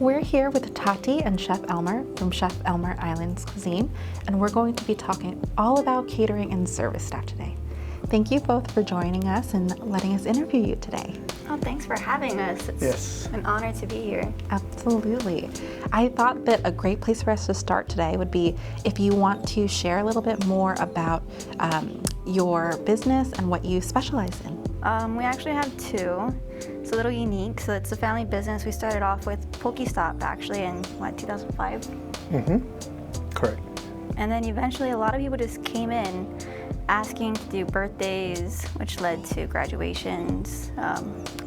We're here with Tati and Chef Elmer from Chef Elmer Island's Cuisine, and we're going to be talking all about catering and service staff today. Thank you both for joining us and letting us interview you today. Oh, thanks for having us. It's an honor to be here. Absolutely. I thought that a great place for us to start today would be if you want to share a little bit more about your business and what you specialize in. We actually have two. It's a little unique. So it's a family business. We started off with Pokestop actually in 2005? Mm-hmm. Correct. And then eventually a lot of people just came in asking to do birthdays, which led to graduations,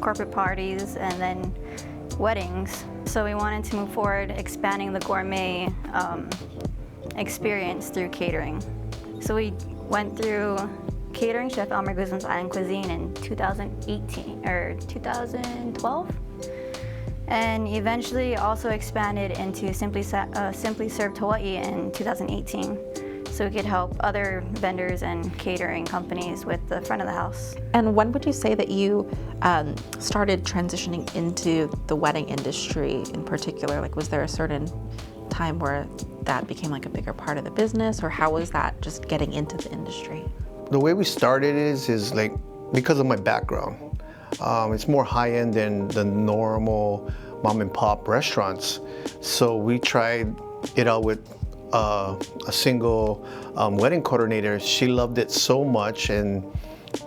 corporate parties, and then weddings. So we wanted to move forward, expanding the gourmet experience through catering. So we went through catering Chef Elmer Island Cuisine in 2018 or 2012, and eventually also expanded into Simply Served Hawaii in 2018. So we could help other vendors and catering companies with the front of the house. And when would you say that you started transitioning into the wedding industry in particular? Like, was there a certain time where that became like a bigger part of the business, or how was that just getting into the industry? The way we started is like, because of my background, it's more high-end than the normal mom and pop restaurants. So we tried it out with a single wedding coordinator. She loved it so much, and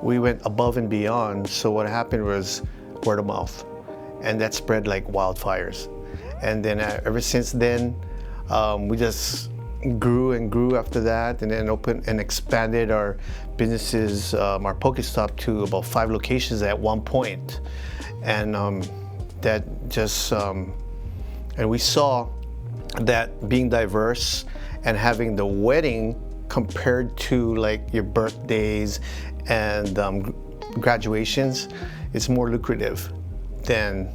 we went above and beyond. So what happened was word of mouth, and that spread like wildfires. And then ever since then, we just grew and grew after that, and then opened and expanded our businesses, our Pokestop, to about 5 locations at one point. And that just, and we saw that being diverse and having the wedding compared to like your birthdays and graduations, it's more lucrative than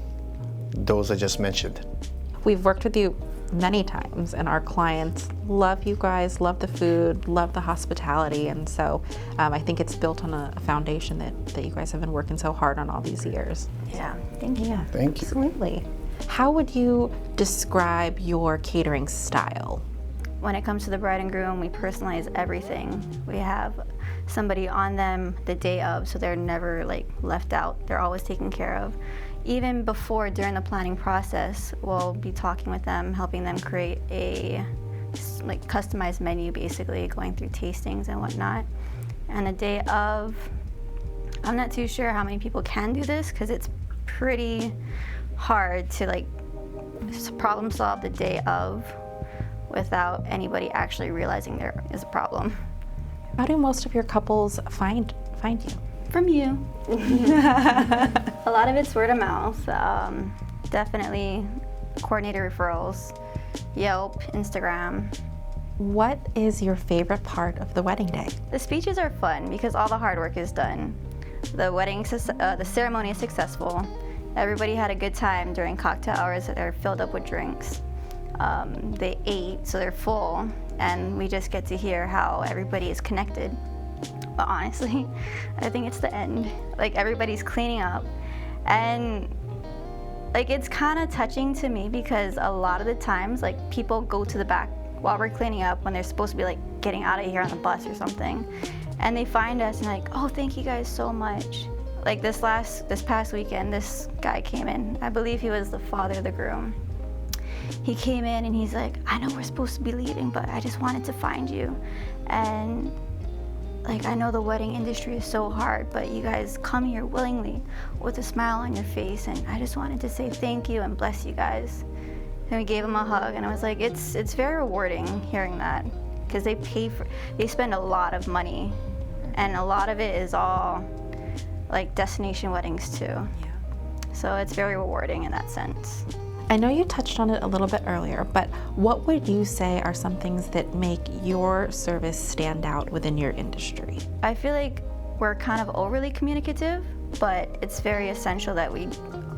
those I just mentioned. We've worked with you many times, and our clients love you guys, love the food, love the hospitality, and so I think it's built on a foundation that you guys have been working so hard on all these years. Yeah, thank you. Yeah, Thank you. absolutely. How would you describe your catering style? When it comes to the bride and groom, we personalize everything. We have somebody on them the day of, so they're never like left out. They're always taken care of. Even before, during the planning process, we'll be talking with them, helping them create a like customized menu, basically going through tastings and whatnot. And the day of, I'm not too sure how many people can do this because it's pretty hard to like problem solve the day of without anybody actually realizing there is a problem. How do most of your couples find you? From you. A lot of it's word of mouth. Definitely coordinator referrals, Yelp, Instagram. What is your favorite part of the wedding day? The speeches are fun because all the hard work is done. The ceremony is successful. Everybody had a good time during cocktail hours that are filled up with drinks. They ate, so they're full, and we just get to hear how everybody is connected. But honestly, I think it's the end. Like, everybody's cleaning up, and like, it's kind of touching to me because a lot of the times, like, people go to the back while we're cleaning up when they're supposed to be like getting out of here on the bus or something, and they find us and like, oh, thank you guys so much. Like this past weekend, this guy came in. I believe he was the father of the groom. He came in and he's like, I know we're supposed to be leaving, but I just wanted to find you. And like, I know the wedding industry is so hard, but you guys come here willingly with a smile on your face, and I just wanted to say thank you and bless you guys. And we gave him a hug, and I was like, it's very rewarding hearing that, because they spend a lot of money, and a lot of it is all like destination weddings too. Yeah. So it's very rewarding in that sense. I know you touched on it a little bit earlier, but what would you say are some things that make your service stand out within your industry? I feel like we're kind of overly communicative, but it's very essential that we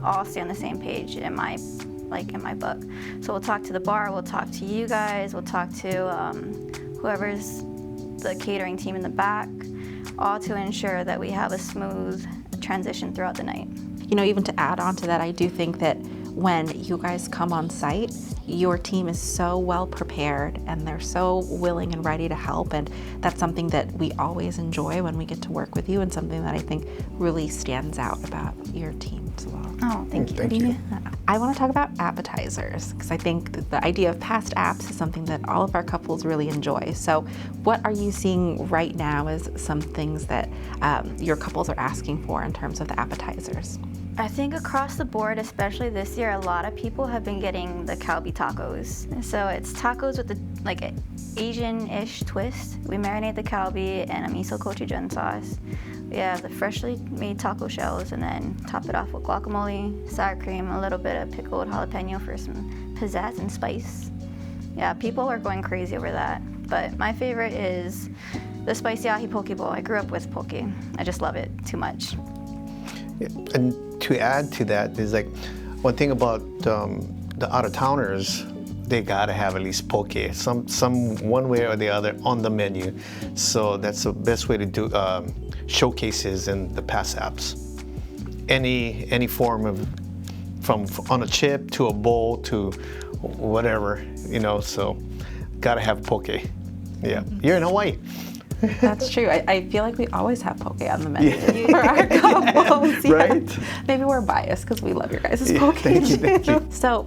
all stay on the same page in my book. So we'll talk to the bar, we'll talk to you guys, we'll talk to whoever's the catering team in the back, all to ensure that we have a smooth transition throughout the night. You know, even to add on to that, I do think that when you guys come on site, your team is so well prepared and they're so willing and ready to help, and that's something that we always enjoy when we get to work with you, and something that I think really stands out about your team as well. Oh, thank you. Thank you. I want to talk about appetizers, because I think that the idea of past apps is something that all of our couples really enjoy. So what are you seeing right now as some things that your couples are asking for in terms of the appetizers? I think across the board, especially this year, a lot of people have been getting the kalbi tacos. So it's tacos with like an Asian-ish twist. We marinate the kalbi in a miso gochujang sauce. We have the freshly made taco shells, and then top it off with guacamole, sour cream, a little bit of pickled jalapeno for some pizzazz and spice. Yeah, people are going crazy over that. But my favorite is the spicy ahi poke bowl. I grew up with poke. I just love it too much. And to add to that is like one thing about the out-of-towners, they gotta have at least poke, some one way or the other on the menu. So that's the best way to do showcases in the past apps. Any form of, from on a chip to a bowl to whatever, so gotta have poke. Yeah, you're in Hawaii. That's true. I feel like we always have poke on the menu for our couples. Yeah. Right? Maybe we're biased because we love your guys' poke. Thank you. So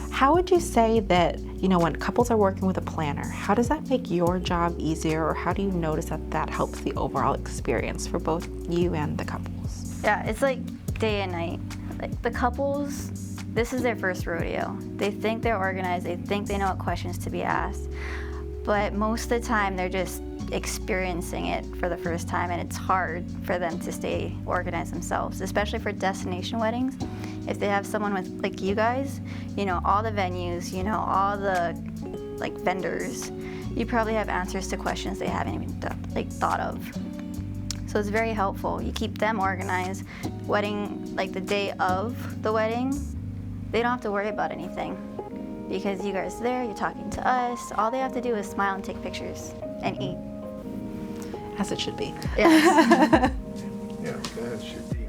how would you say that, when couples are working with a planner, how does that make your job easier, or how do you notice that helps the overall experience for both you and the couples? Yeah, it's like day and night. Like the couples, this is their first rodeo. They think they're organized, they think they know what questions to be asked, but most of the time they're just experiencing it for the first time, and it's hard for them to stay organized themselves, especially for destination weddings. If they have someone with, like you guys, all the venues, all the vendors, you probably have answers to questions they haven't even thought of. So it's very helpful. You keep them organized. Wedding, the day of the wedding, they don't have to worry about anything because you guys are there, you're talking to us. All they have to do is smile and take pictures and eat. As it should be. Yes. Yeah, that should be.